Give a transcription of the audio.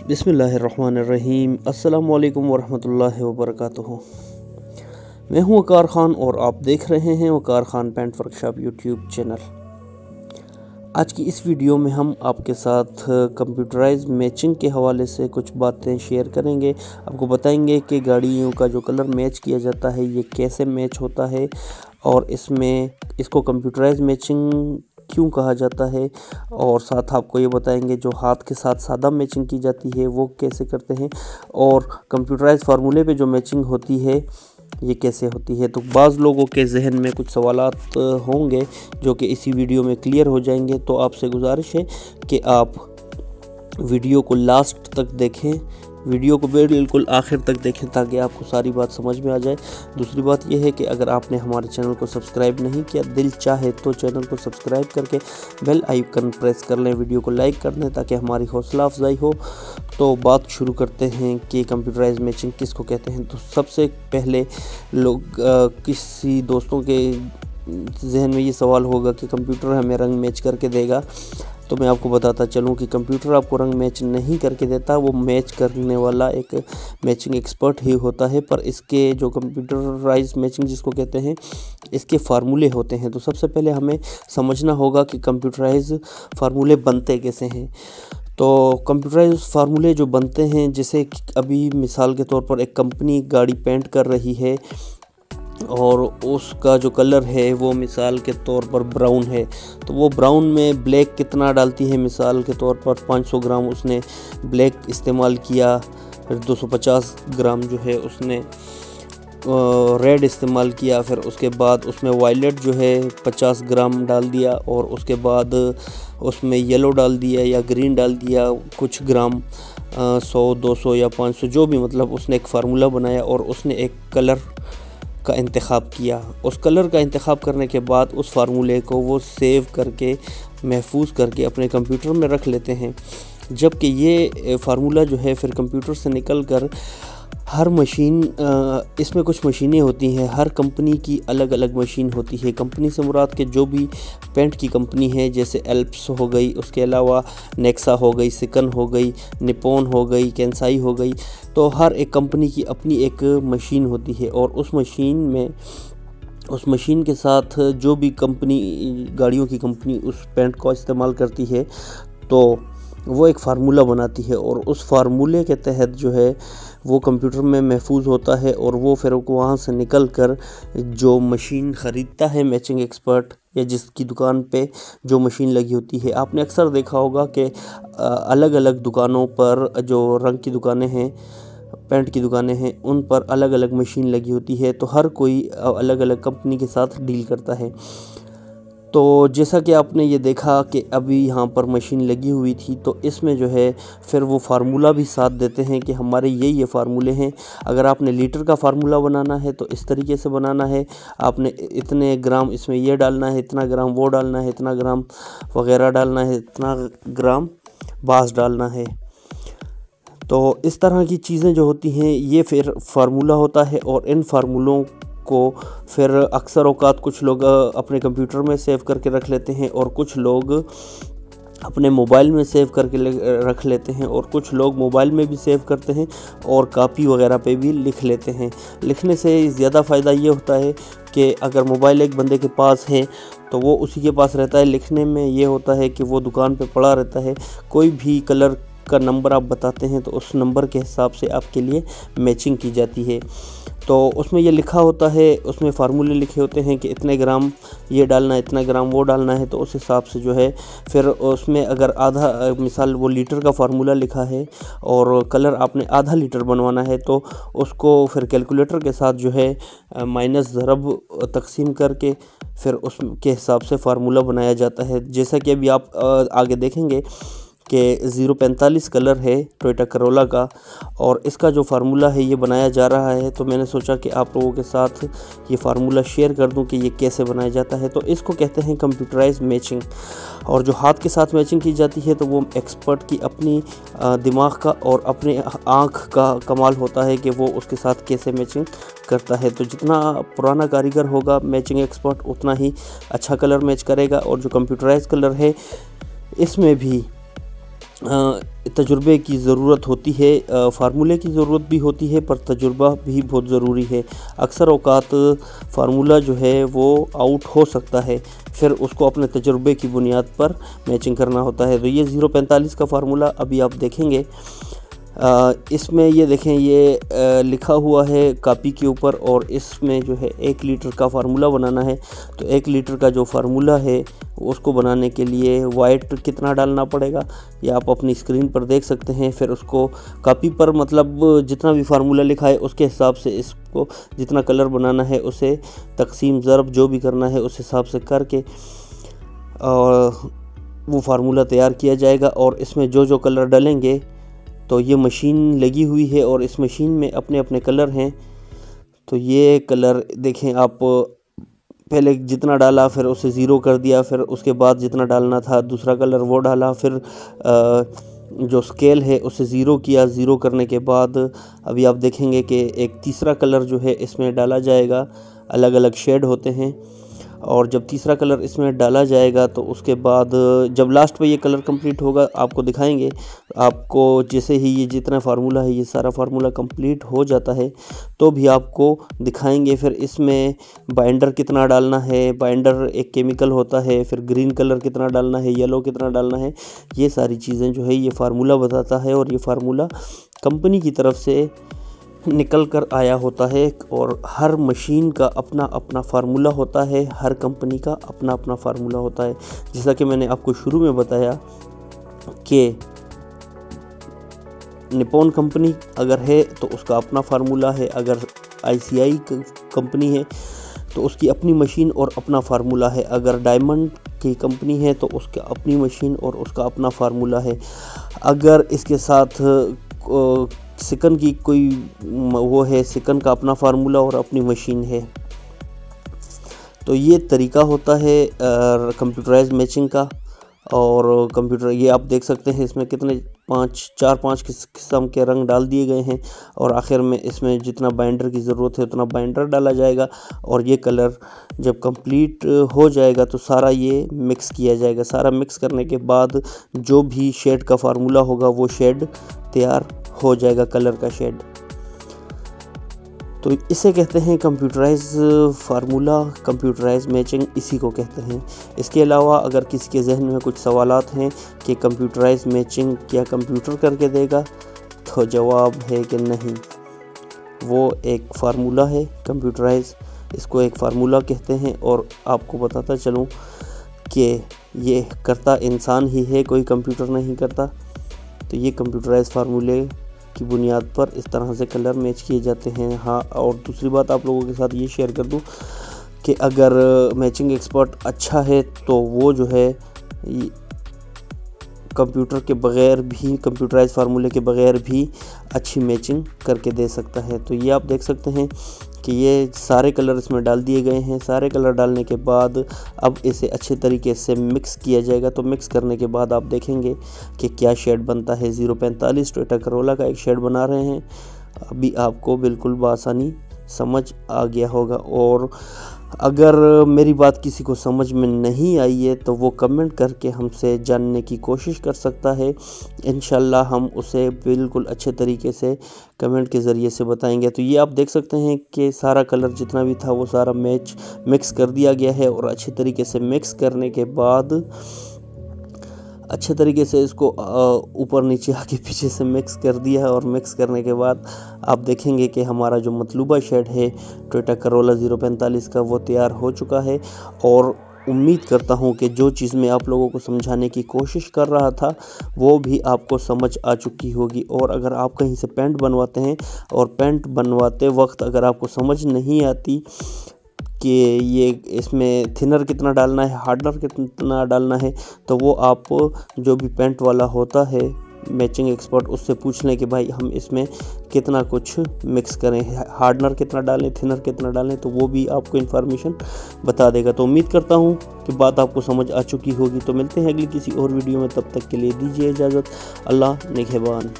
बिस्मिल्लाहिर्रहमानिर्रहीम। अस्सलामु अलैकुम वरहमतुल्लाहि वबरकातुहू। मैं हूं वकार ख़ान और आप देख रहे हैं Waqar Khan paint workshop YouTube channel. आज की इस वीडियो में हम आपके साथ कंप्यूटराइज मैचिंग के हवाले से कुछ बातें शेयर करेंगे। आपको बताएंगे कि गाड़ियों का जो कलर मैच किया जाता है ये कैसे मैच होता है और इसको कंप्यूटराइज मैचिंग क्यों कहा जाता है, और साथ आपको ये बताएंगे जो हाथ के साथ सादा मैचिंग की जाती है वो कैसे करते हैं, और कंप्यूटराइज फार्मूले पे जो मैचिंग होती है ये कैसे होती है। तो बाज़ लोगों के जहन में कुछ सवालात होंगे जो कि इसी वीडियो में क्लियर हो जाएंगे। तो आपसे गुजारिश है कि आप वीडियो को लास्ट तक देखें, वीडियो को बिल्कुल आखिर तक देखें ताकि आपको सारी बात समझ में आ जाए। दूसरी बात यह है कि अगर आपने हमारे चैनल को सब्सक्राइब नहीं किया, दिल चाहे तो चैनल को सब्सक्राइब करके बेल आइकन प्रेस कर लें, वीडियो को लाइक कर दें ताकि हमारी हौसला अफजाई हो। तो बात शुरू करते हैं कि कंप्यूटराइज मैचिंग किसको कहते हैं। तो सबसे पहले लोग किसी दोस्तों के जहन में ये सवाल होगा कि कंप्यूटर हमें रंग मैच करके देगा। तो मैं आपको बताता चलूं कि कंप्यूटर आपको रंग मैच नहीं करके देता, वो मैच करने वाला एक मैचिंग एक्सपर्ट ही होता है। पर इसके जो कंप्यूटराइज मैचिंग जिसको कहते हैं, इसके फार्मूले होते हैं। तो सबसे पहले हमें समझना होगा कि कंप्यूटराइज फार्मूले बनते कैसे हैं। तो कंप्यूटराइज फार्मूले जो बनते हैं, जैसे अभी मिसाल के तौर पर एक कंपनी गाड़ी पेंट कर रही है और उसका जो कलर है वो मिसाल के तौर पर ब्राउन है, तो वो ब्राउन में ब्लैक कितना डालती है। मिसाल के तौर पर 500 ग्राम उसने ब्लैक इस्तेमाल किया, फिर 250 ग्राम जो है उसने रेड इस्तेमाल किया, फिर उसके बाद उसमें वायलेट जो है 50 ग्राम डाल दिया, और उसके बाद उसमें येलो डाल दिया या ग्रीन डाल दिया कुछ ग्राम, 100 200 या 500 जो भी, मतलब उसने एक फार्मूला बनाया और उसने एक कलर का इंतखाब किया। उस कलर का इंतखाब करने के बाद उस फार्मूले को वो सेव करके महफूज करके अपने कंप्यूटर में रख लेते हैं। जबकि ये फार्मूला जो है फिर कंप्यूटर से निकल कर हर मशीन, इसमें कुछ मशीनें होती हैं, हर कंपनी की अलग अलग मशीन होती है। कंपनी से मुराद के जो भी पेंट की कंपनी है, जैसे एल्प्स हो गई, उसके अलावा नेक्सा हो गई, सिकन हो गई, निपॉन हो गई, केंसाई हो गई, तो हर एक कंपनी की अपनी एक मशीन होती है। और उस मशीन के साथ जो भी कंपनी, गाड़ियों की कंपनी उस पेंट को इस्तेमाल करती है तो वो एक फ़ार्मूला बनाती है, और उस फार्मूले के तहत जो है वो कंप्यूटर में महफूज होता है, और वो फिर वहाँ से निकल कर जो मशीन ख़रीदता है मैचिंग एक्सपर्ट, या जिसकी दुकान पे जो मशीन लगी होती है। आपने अक्सर देखा होगा कि अलग अलग दुकानों पर, जो रंग की दुकानें हैं, पेंट की दुकानें हैं, उन पर अलग अलग मशीन लगी होती है। तो हर कोई अलग अलग कंपनी के साथ डील करता है। तो जैसा कि आपने ये देखा कि अभी यहाँ पर मशीन लगी हुई थी, तो इसमें जो है फिर वो फार्मूला भी साथ देते हैं कि हमारे ये फार्मूले हैं। अगर आपने लीटर का फार्मूला बनाना है तो इस तरीके से बनाना है, आपने इतने ग्राम इसमें ये डालना है, इतना ग्राम वो डालना है, इतना ग्राम वगैरह डालना है, इतना ग्राम बास डालना है। तो इस तरह की चीज़ें जो होती हैं ये फिर फार्मूला होता है, और इन फार्मूलों को फिर अक्सर औकात कुछ लोग अपने कंप्यूटर में सेव करके रख लेते हैं, और कुछ लोग अपने मोबाइल में सेव करके रख लेते हैं, और कुछ लोग मोबाइल में भी सेव करते हैं और कापी वगैरह पे भी लिख लेते हैं। लिखने से ज़्यादा फ़ायदा ये होता है कि अगर मोबाइल एक बंदे के पास है तो वो उसी के पास रहता है। लिखने में ये होता है कि वो दुकान पे पड़ा रहता है, कोई भी कलर का नंबर आप बताते हैं तो उस नंबर के हिसाब से आपके लिए मैचिंग की जाती है। तो उसमें ये लिखा होता है, उसमें फार्मूले लिखे होते हैं कि इतने ग्राम ये डालना है, इतना ग्राम वो डालना है। तो उस हिसाब से जो है फिर उसमें अगर आधा, मिसाल वो लीटर का फार्मूला लिखा है और कलर आपने आधा लीटर बनवाना है, तो उसको फिर कैलकुलेटर के साथ जो है माइनस ज़रब तकसीम करके फिर उसके हिसाब से फार्मूला बनाया जाता है। जैसा कि अभी आप आगे देखेंगे कि 045 कलर है टोयोटा करोला का, और इसका जो फार्मूला है ये बनाया जा रहा है। तो मैंने सोचा कि आप लोगों के साथ ये फार्मूला शेयर कर दूं कि ये कैसे बनाया जाता है। तो इसको कहते हैं कंप्यूटराइज मैचिंग। और जो हाथ के साथ मैचिंग की जाती है तो वो एक्सपर्ट की अपनी दिमाग का और अपने आँख का कमाल होता है कि वो उसके साथ कैसे मैचिंग करता है। तो जितना पुराना कारीगर होगा मैचिंग एक्सपर्ट, उतना ही अच्छा कलर मैच करेगा। और जो कंप्यूटराइज कलर है इसमें भी तजुर्बे की ज़रूरत होती है, फार्मूले की ज़रूरत भी होती है, पर तजुर्बा भी बहुत ज़रूरी है। अक्सर औक़ात फार्मूला जो है वो आउट हो सकता है, फिर उसको अपने तजुर्बे की बुनियाद पर मैचिंग करना होता है। तो ये 045 का फार्मूला अभी आप देखेंगे, इसमें ये देखें, ये लिखा हुआ है कापी के ऊपर, और इसमें जो है 1 लीटर का फार्मूला बनाना है। तो 1 लीटर का जो फार्मूला है उसको बनाने के लिए वाइट कितना डालना पड़ेगा ये आप अपनी स्क्रीन पर देख सकते हैं। फिर उसको कापी पर, मतलब जितना भी फार्मूला लिखा है उसके हिसाब से इसको जितना कलर बनाना है उसे तकसीम ज़रब जो भी करना है उस हिसाब से करके और वो फार्मूला तैयार किया जाएगा। और इसमें जो जो कलर डलेंगे, तो ये मशीन लगी हुई है और इस मशीन में अपने अपने कलर हैं। तो ये कलर देखें आप, पहले जितना डाला फिर उसे ज़ीरो कर दिया, फिर उसके बाद जितना डालना था दूसरा कलर वो डाला, फिर जो स्केल है उसे ज़ीरो किया। ज़ीरो करने के बाद अभी आप देखेंगे कि एक तीसरा कलर जो है इसमें डाला जाएगा। अलग अलग शेड होते हैं, और जब तीसरा कलर इसमें डाला जाएगा तो उसके बाद जब लास्ट पे ये कलर कंप्लीट होगा आपको दिखाएंगे। आपको जैसे ही ये जितना फार्मूला है, ये सारा फार्मूला कंप्लीट हो जाता है तो भी आपको दिखाएंगे। फिर इसमें बाइंडर कितना डालना है, बाइंडर एक केमिकल होता है, फिर ग्रीन कलर कितना डालना है, येलो कितना डालना है, ये सारी चीज़ें जो है ये फार्मूला बताता है। और ये फार्मूला कंपनी की तरफ से निकल कर आया होता है, और हर मशीन का अपना अपना फार्मूला होता है, हर कंपनी का अपना अपना फार्मूला होता है। जैसा कि मैंने आपको शुरू में बताया कि निप्पॉन कंपनी अगर है तो उसका अपना फार्मूला है, अगर ICI कंपनी है तो उसकी अपनी मशीन और अपना फार्मूला है, अगर डायमंड की कंपनी है तो उसकी अपनी मशीन और उसका अपना फार्मूला है, अगर इसके साथ सिकन की कोई वो है, सिकन का अपना फार्मूला और अपनी मशीन है। तो ये तरीका होता है कंप्यूटराइज मैचिंग का। और कंप्यूटर, ये आप देख सकते हैं इसमें कितने 4-5 किस्म के रंग डाल दिए गए हैं, और आखिर में इसमें जितना बाइंडर की ज़रूरत है उतना बाइंडर डाला जाएगा। और ये कलर जब कंप्लीट हो जाएगा तो सारा ये मिक्स किया जाएगा। सारा मिक्स करने के बाद जो भी शेड का फार्मूला होगा वो शेड तैयार हो जाएगा, कलर का शेड। तो इसे कहते हैं कंप्यूटराइज फार्मूला, कंप्यूटराइज मैचिंग, इसी को कहते हैं। इसके अलावा अगर किसी के जहन में कुछ सवालात हैं कि कंप्यूटराइज मैचिंग क्या कंप्यूटर करके देगा, तो जवाब है कि नहीं। वो एक फार्मूला है कंप्यूटराइज, इसको एक फार्मूला कहते हैं। और आपको बताता चलूँ कि ये करता इंसान ही है, कोई कंप्यूटर नहीं करता। तो ये कंप्यूटराइज फार्मूले की बुनियाद पर इस तरह से कलर मैच किए जाते हैं। हाँ, और दूसरी बात आप लोगों के साथ ये शेयर कर दूं कि अगर मैचिंग एक्सपर्ट अच्छा है तो वो जो है कंप्यूटर के बग़ैर भी, कंप्यूटराइज फार्मूले के बग़ैर भी अच्छी मैचिंग करके दे सकता है। तो ये आप देख सकते हैं कि ये सारे कलर इसमें डाल दिए गए हैं। सारे कलर डालने के बाद अब इसे अच्छे तरीके से मिक्स किया जाएगा। तो मिक्स करने के बाद आप देखेंगे कि क्या शेड बनता है। 045 टोयोटा करोला का एक शेड बना रहे हैं। अभी आपको बिल्कुल बआसानी समझ आ गया होगा। और अगर मेरी बात किसी को समझ में नहीं आई है तो वो कमेंट करके हमसे जानने की कोशिश कर सकता है। इंशाल्लाह हम उसे बिल्कुल अच्छे तरीके से कमेंट के ज़रिए से बताएंगे। तो ये आप देख सकते हैं कि सारा कलर जितना भी था वो सारा मिक्स कर दिया गया है। और अच्छे तरीके से मिक्स करने के बाद अच्छे तरीके से इसको ऊपर नीचे आगे पीछे से मिक्स कर दिया है। और मिक्स करने के बाद आप देखेंगे कि हमारा जो मतलूबा शेड है टोयोटा करोला 045 का वो तैयार हो चुका है। और उम्मीद करता हूं कि जो चीज़ मैं आप लोगों को समझाने की कोशिश कर रहा था वो भी आपको समझ आ चुकी होगी। और अगर आप कहीं से पैंट बनवाते हैं और पैंट बनवाते वक्त अगर आपको समझ नहीं आती कि ये इसमें थिनर कितना डालना है, हार्डनर कितना डालना है, तो वो आप जो भी पेंट वाला होता है मैचिंग एक्सपर्ट उससे पूछ लें कि भाई हम इसमें कितना कुछ मिक्स करें, हार्डनर कितना डालें, थिनर कितना डालें, तो वो भी आपको इन्फॉर्मेशन बता देगा। तो उम्मीद करता हूँ कि बात आपको समझ आ चुकी होगी। तो मिलते हैं अगली किसी और वीडियो में, तब तक के लिए दीजिए इजाज़त। अल्लाह निगहबान।